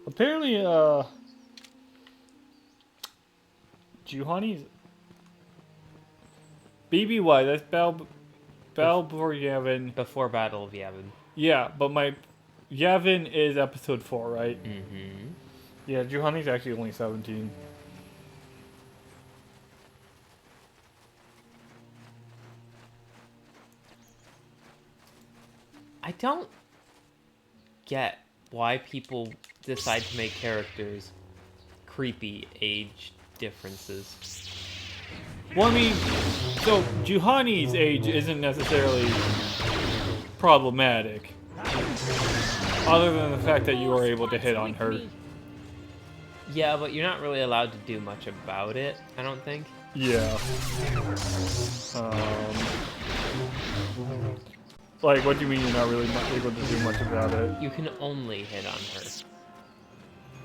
Apparently, Juhani's BBY. That's Battle before Yavin. Before Battle of Yavin. Yeah, but my Yavin is episode 4, right? Mm-hmm. Yeah, Juhani's actually only 17. I don't get why people decide to make characters creepy age differences. Well, I mean, so Juhani's age isn't necessarily problematic, other than the fact that you were able to hit on her. Yeah, but you're not really allowed to do much about it, I don't think. Yeah. Like, what do you mean you're not really able to do much about it? You can only hit on her.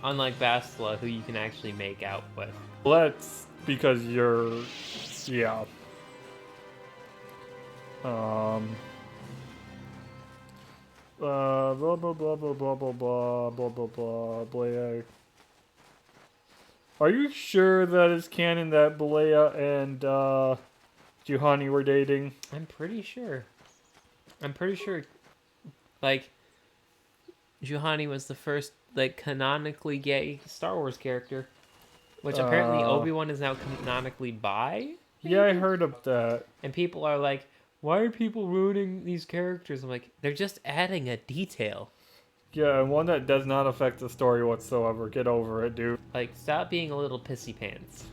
Unlike Bastila, who you can actually make out with. Well, that's because you're... Yeah. Blah, blah, blah, blah, blah, blah, blah, blah, blah, blah, blah. Are you sure that it's canon that Balea and Juhani were dating? I'm pretty sure. Like, Juhani was the first, like, canonically gay Star Wars character. Which apparently Obi-Wan is now canonically bi? Yeah, I heard of that. And people are like, why are people ruining these characters? I'm like, they're just adding a detail. Yeah, and one that does not affect the story whatsoever. Get over it, dude. Like, stop being a little pissy pants.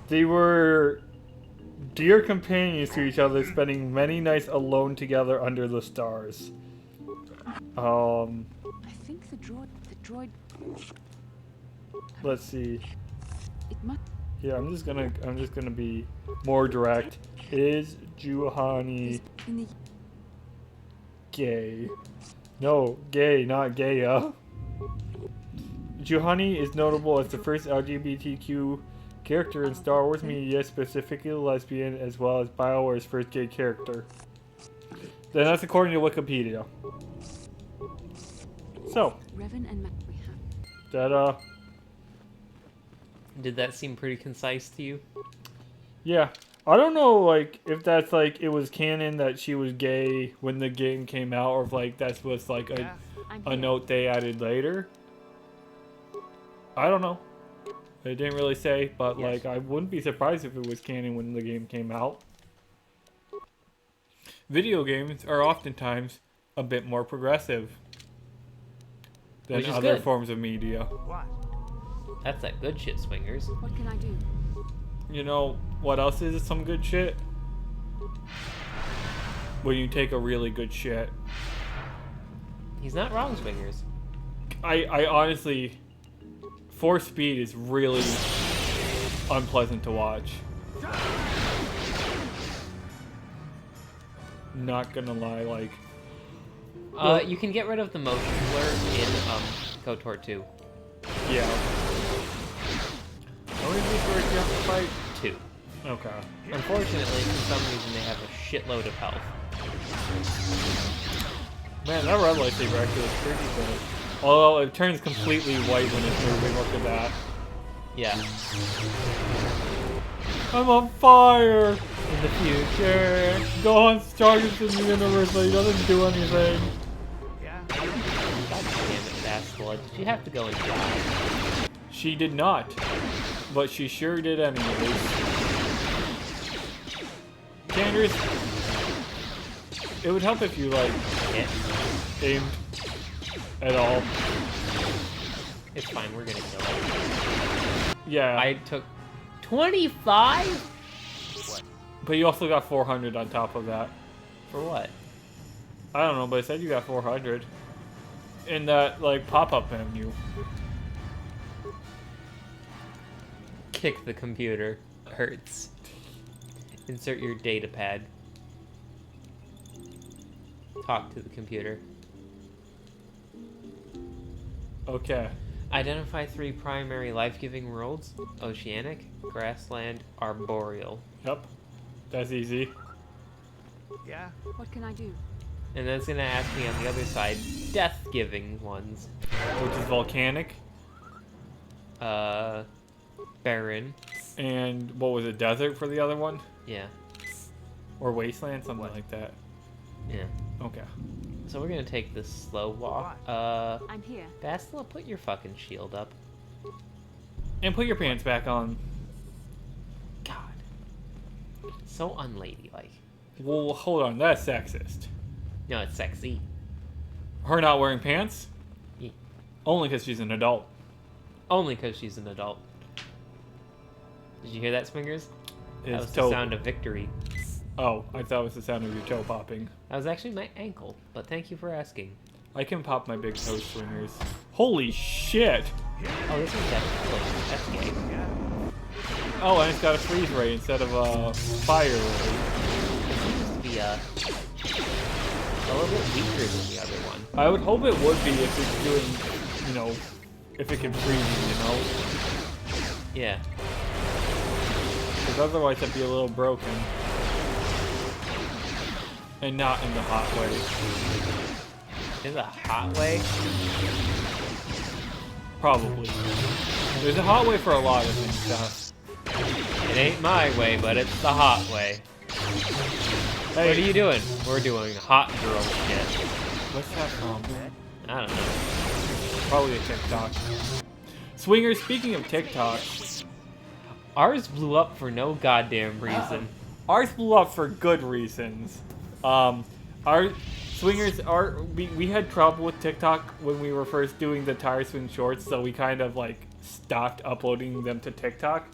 They were dear companions to each other, spending many nights alone together under the stars. I think the droid. Let's see. It must. Yeah, I'm just gonna be more direct. Is Juhani In the. gay? No, gay, not gaya. Juhani is notable as the first LGBTQ character in Star Wars media, specifically lesbian, as well as BioWare's first gay character. Then that's according to Wikipedia. So, Revan and Mac we have. that, Did that seem pretty concise to you? yeah. I don't know, like, if that's, like, it was canon that she was gay when the game came out, or if, like, that was, like, a note they added later. I don't know. They didn't really say, but, Yes. like, I wouldn't be surprised if it was canon when the game came out. Video games are oftentimes a bit more progressive than Which is other good. forms of media. That's that good shit, swingers. What can I do? You know, what else is some good shit? When you take a really good shit. He's not wrong, swingers. I honestly, Force Speed is really unpleasant to watch. Not gonna lie, like... You can get rid of the motion blur in KOTOR 2. Yeah. How many people do you have to fight? 2. Okay. Unfortunately, for some reason, they have a shitload of health. Man, that red lightsaber actually looks pretty good. Although it turns completely white when it's moving, look at that. Yeah. I'm on fire! In the future, Gohan's strongest in the universe, but he doesn't do anything. God damn it, Bastila. Did you have to go and die? She did not, but she sure did anyways. Candace, it would help if you, like, Hit. aimed at all. It's fine, we're gonna kill it. Yeah, I took 25? but you also got 400 on top of that. For what? I don't know, but it said you got 400 in that, like, pop-up menu. Kick the computer. Hurts. Insert your data pad. Talk to the computer. Okay. Identify 3 primary life-giving worlds: oceanic, grassland, arboreal. Yep. That's easy. What can I do? And then it's gonna ask me on the other side, death-giving ones. which is volcanic. Barren. And what was it, desert for the other one? Yeah. Or wasteland, something like that. Yeah. Okay. So we're gonna take this slow walk. I'm here. Bastila, put your fucking shield up. And put your pants back on. God. So unladylike. Well, hold on, that's sexist. No, it's sexy. Her not wearing pants? Yeah. Only because she's an adult. Only because she's an adult. Did you hear that, Swingers? That It's was the sound of victory. Oh, I thought it was the sound of your toe popping. That was actually my ankle, but thank you for asking. I can pop my big toe swingers. Holy shit! Oh, this is definitely that's gay. Oh, and it's got a freeze ray instead of a fire ray. It seems to be a little bit weaker than the other one. I would hope it would be if it's doing, you know, if it can freeze, you know? Yeah. Because otherwise it'd be a little broken. And not in the hot way. There's a hot way? Probably. There's a hot way for a lot of things, It ain't my way, but it's the hot way. Hey, What are you doing? We're doing hot girl shit. what's that from? I don't know. Probably a TikTok. Swingers, speaking of TikTok, Ours blew up for no goddamn reason. ours blew up for good reasons. Our swingers we had trouble with TikTok when we were first doing the tire swing shorts, so we kind of like stopped uploading them to TikTok.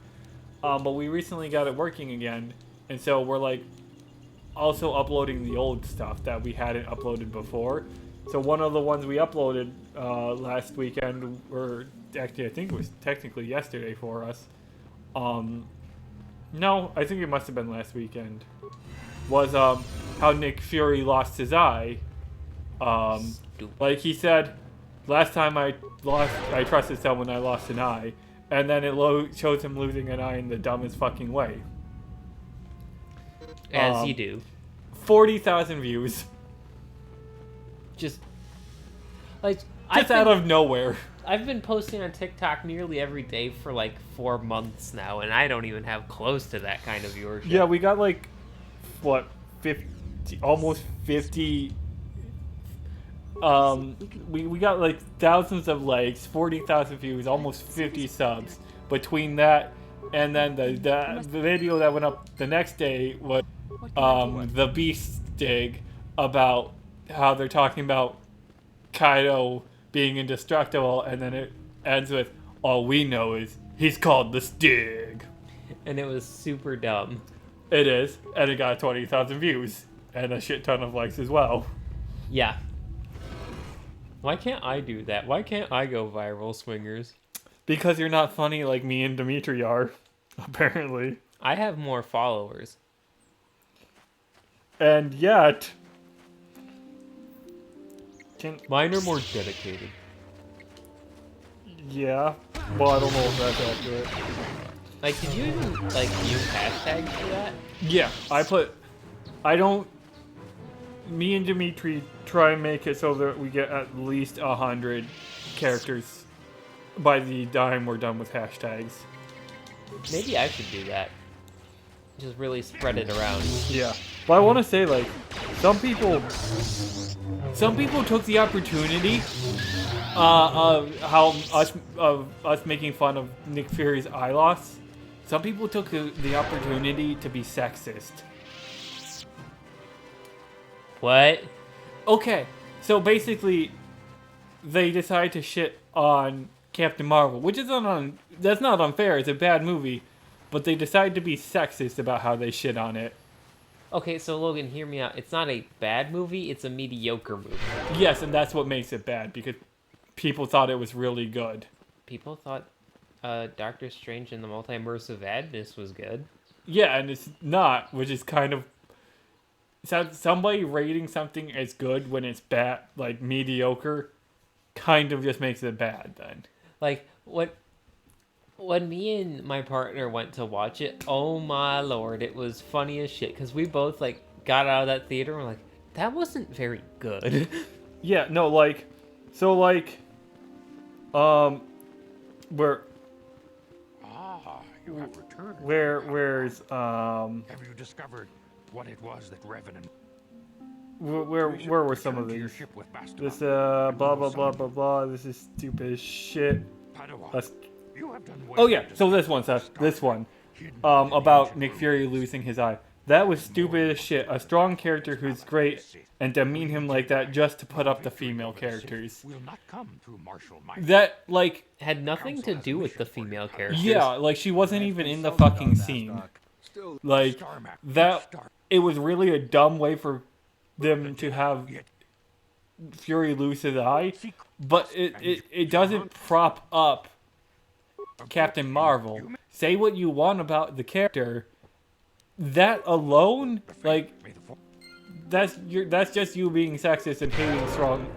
But we recently got it working again, and so we're like also uploading the old stuff that we hadn't uploaded before. So one of the ones we uploaded last weekend, or actually I think it was technically yesterday for us. No, I think it must have been last weekend. Was how Nick Fury lost his eye. Like he said, last time I trusted someone, I lost an eye, and then it shows him losing an eye in the dumbest fucking way. As you do. 40,000 views. Just like Out of nowhere. I've been posting on TikTok nearly every day for like 4 months now, and I don't even have close to that kind of viewership. Yeah, we got like, what, 50, almost 50. We got like thousands of likes, 40,000 views, almost 50 subs. Between that and then the video that went up the next day was the Beast dig about how they're talking about Kaido being indestructible, and then it ends with, all we know is he's called the Stig. And it was super dumb. It is, and it got 20,000 views and a shit ton of likes as well. Yeah. Why can't I do that? Why can't I go viral, Swingers? Because you're not funny like me and Dimitri are, apparently. I have more followers. And yet... Mine are more dedicated. Yeah. Well, I don't know if that's accurate. Like, did you even, like, use hashtags for that? Yeah, me and Dimitri try and make it so that we get at least 100 characters by the time we're done with hashtags. Maybe I should do that. Just really spread it around. Yeah. But I want to say, like, some people took the opportunity of us making fun of Nick Fury's eye loss. Some people took the opportunity to be sexist. What? Okay, so basically, they decide to shit on Captain Marvel, which is that's not unfair. It's a bad movie, but they decide to be sexist about how they shit on it. Okay, so Logan, hear me out. It's not a bad movie, it's a mediocre movie. Yes, and that's what makes it bad, because people thought it was really good. People thought Doctor Strange and the Multiverse of Madness was good. Yeah, and it's not, which is kind of... Somebody rating something as good when it's bad, like mediocre, kind of just makes it bad then. Like, when me and my partner went to watch it, oh my lord, it was funny as shit. Because we both, like, got out of that theater and were like, that wasn't very good. Yeah, no, like, so like, where, You have returned. where's, Have you discovered what it was that Revenant? where were some of Return to your these? ship with Bastila. This, blah, blah, blah, blah, blah, this is stupid as shit. Padawan, That's, you have done well oh yeah, to so this discover one, Seth, this Scarlet, one, hidden about in the Nick ancient Fury ruins. losing his eye. That was stupid as shit. A strong character who's great, and demean him like that just to put up the female characters. Will not come through martial might. That, like, Had nothing to do with the female characters. yeah, like, she wasn't even in the fucking scene. Like, Starmac, that, Star- it was really a dumb way for them to have Fury lose his eye, but it doesn't prop up Captain Marvel. Say what you want about the character, that alone, like, that's just you being sexist and hating strong,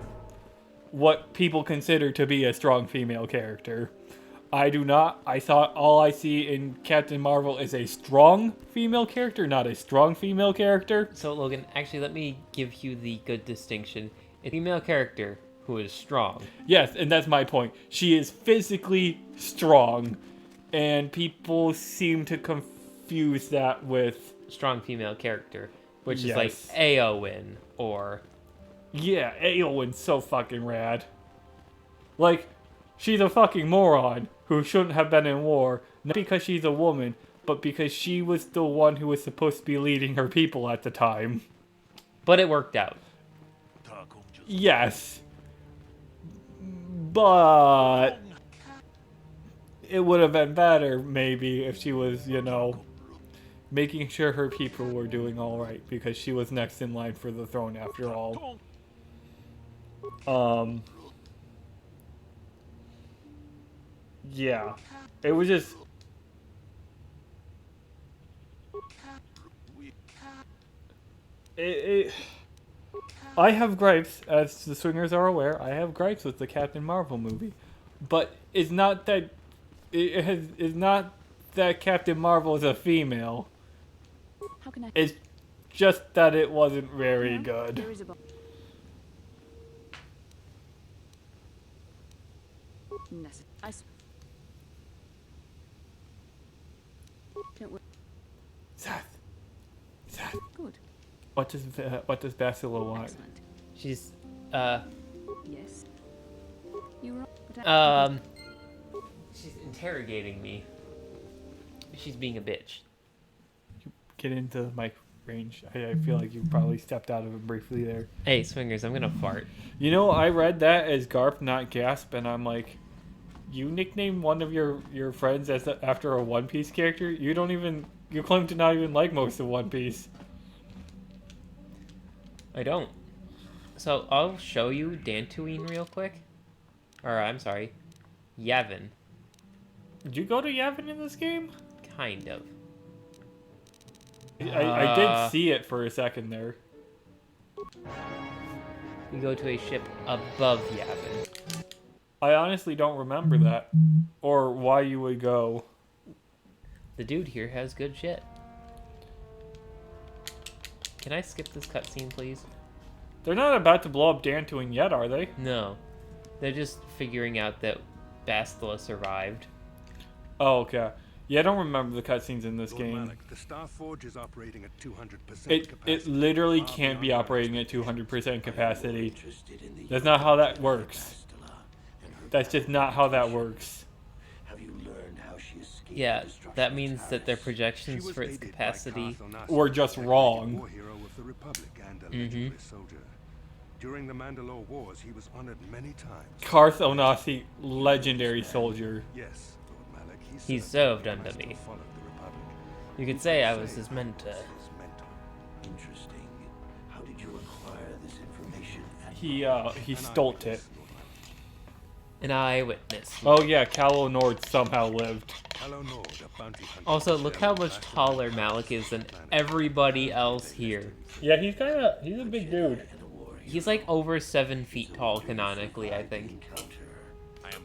what people consider to be a strong female character. I do not. I thought all I see in Captain Marvel is a strong female character, not a strong female character. So, Logan, actually, let me give you the good distinction. A female character who is strong. Yes, and that's my point. She is physically strong, and people seem to confuse that with... Strong female character, which Yes. is like Aowen or... Yeah, Aowen's so fucking rad. Like, she's a fucking moron who shouldn't have been in war, not because she's a woman, but because she was the one who was supposed to be leading her people at the time. But it worked out. Yes. But it would have been better, maybe, if she was, you know, making sure her people were doing alright, because she was next in line for the throne after all. Yeah. It was just... I have gripes, as the swingers are aware, I have gripes with the Captain Marvel movie. But it's not that... It's not that Captain Marvel is a female. How can I? It's just that it wasn't very good. There is a bo- Ness- I s- Don't worry. Seth. Good. What does Bastila want? Excellent. She's, Yes. You were. But I- she's interrogating me. She's being a bitch. Get into the mic range. I feel like you probably stepped out of it briefly there. Hey, swingers, I'm gonna fart. You know, I read that as Garp, not Gasp, and I'm like, you nicknamed one of your friends as after a One Piece character? You claim to not even like most of One Piece. I don't. So, I'll show you Dantooine real quick. Or, I'm sorry, Yavin. Did you go to Yavin in this game? Kind of. I did see it for a second there. You go to a ship above Yavin. I honestly don't remember that. Or why you would go. The dude here has good shit. Can I skip this cutscene, please? They're not about to blow up Dantooine yet, are they? No. They're just figuring out that Bastila survived. Oh, okay. Yeah, I don't remember the cutscenes in this Lord game. Malik, the Star Forge is operating at 200% It capacity. literally Far can't be beyond operating at expectations. 200% capacity. That's not how that works. That's just not how that works. Have you learned how she escaped Yeah, the destruction that of means that their Paris? She projections was for its aided by capacity... Carth Onasi, Were just decorated wrong. war hero of the Republic and a legendary soldier. During the Mandalore Wars, he was honored many times. Carth Onasi, legendary soldier. Yes, Lord Malik, He served served me under as I me. followed the Republic. You could say I was his mentor. His mentor. Interesting. How did you acquire this information? He stole it. An eyewitness. Oh yeah, Calo Nord somehow lived. Hello, Nord, a bounty hunter. Also, look how much taller Malik is than everybody else here. Yeah, he's a big dude. He's like over 7 feet tall canonically, I think.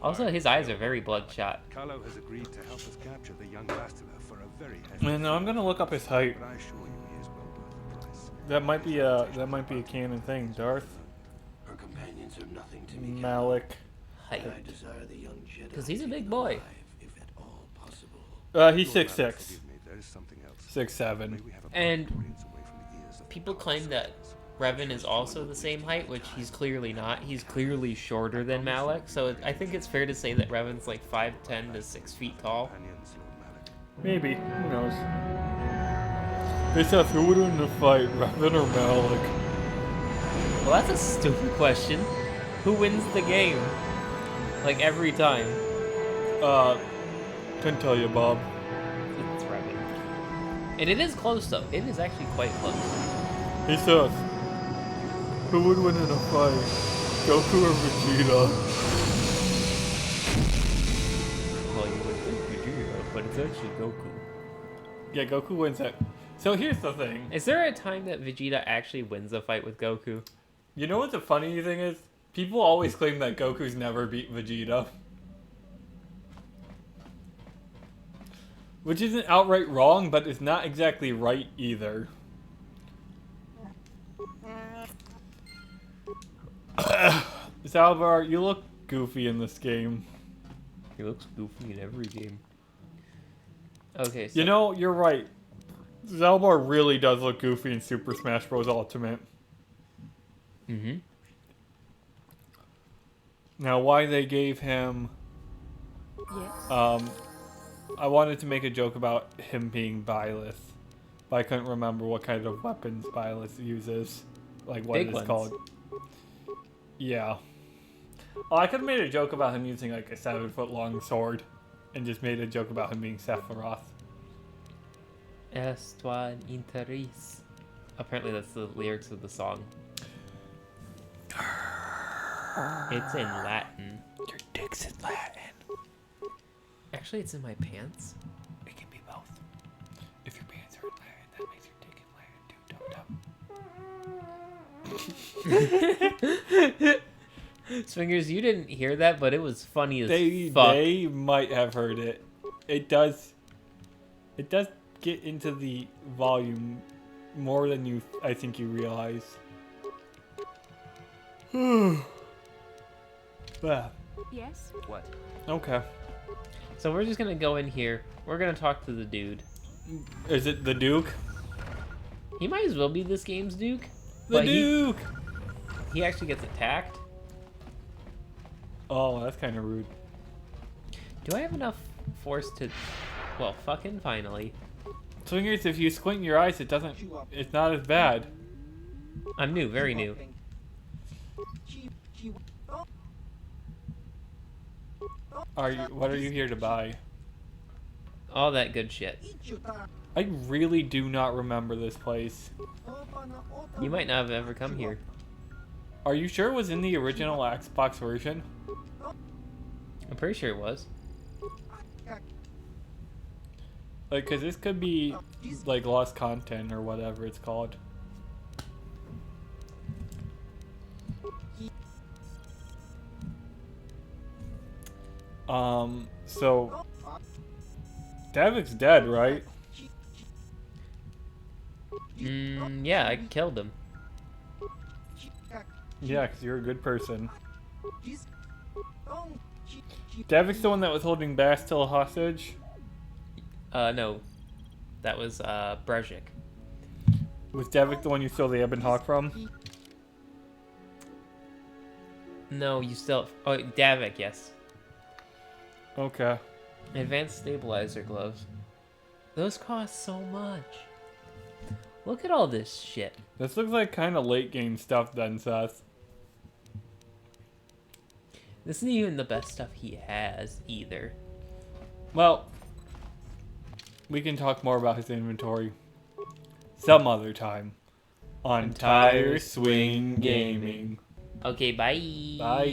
Also, his eyes are very bloodshot. Carlo has agreed to help us capture the young Bastila for a very hefty And I'm gonna look up his height. but I assure you he is well worth the price. That might be a canon thing, Darth. Her companion Giants are nothing to me. Malik. I desire the young Jedi. Because he's a to big be boy. alive, if at all possible. He's Lord 6'6". Malik, forgive me, there is something else. 6'7". May we have a And bright audience away from the ears of the people power claim that souls. Revan is also the same height, which he's clearly not. He's clearly shorter than Malak, so I think it's fair to say that Revan's like 5'10" to 6 feet tall. Companions, Lord Malik. Maybe. Who knows? They said who would win the fight, Revan or Malik? Well, that's a stupid question. Who wins the game? Like every time. Couldn't tell you, Bob. It's Revan. And it is close though. It is actually quite close. He says, who would win in a fight, Goku or Vegeta? Well, you would think Vegeta, but it's actually Goku. Yeah, Goku wins it. So here's the thing. Is there a time that Vegeta actually wins a fight with Goku? You know what the funny thing is? People always claim that Goku's never beat Vegeta. Which isn't outright wrong, but it's not exactly right either. Salvar, you look goofy in this game. He looks goofy in every game. Okay, so... You know, you're right. Zalbar really does look goofy in Super Smash Bros. Ultimate. Mm-hmm. Now, why they gave him... Yes. I wanted to make a joke about him being Byleth, but I couldn't remember what kind of weapons Byleth uses. Like, what Big it's ones. called. Yeah. Oh, I could have made a joke about him using, like, a 7-foot-long sword, and just made a joke about him being Sephiroth. Estuan interis. Apparently that's the lyrics of the song. It's in Latin. Your dick's in Latin. Actually, it's in my pants. It can be both. If your pants are in Latin, that makes your dick in Latin, too. Swingers, you didn't hear that, but it was funny as They fuck. they might have heard it. It does get into the volume more than I think you realize. Ah, Yes. What? okay. So we're just gonna go in here. We're gonna talk to the dude. Is it the Duke? He might as well be this game's Duke. The but Duke! He actually gets attacked. Oh, that's kind of rude. Do I have enough force to... Well, fucking finally. Swingers, if you squint your eyes, it's not as bad. I'm new, very new. What are you here to buy? All that good shit. I really do not remember this place. You might not have ever come here. Are you sure it was in the original Xbox version? I'm pretty sure it was. Like, cause this could be like lost content or whatever it's called. So Davik's dead, right? Yeah, I killed him. Yeah, cause you're a good person. Davik's the one that was holding Bastille hostage. No. That was, Brezhik. Was Davik the one you stole the Ebon Hawk from? No, you still... Oh, Davik, yes. Okay. Advanced stabilizer gloves. Those cost so much. Look at all this shit. This looks like kind of late game stuff then, Seth. This isn't even the best stuff he has, either. Well, we can talk more about his inventory some other time on Tire Swing Gaming. Okay, bye. Bye.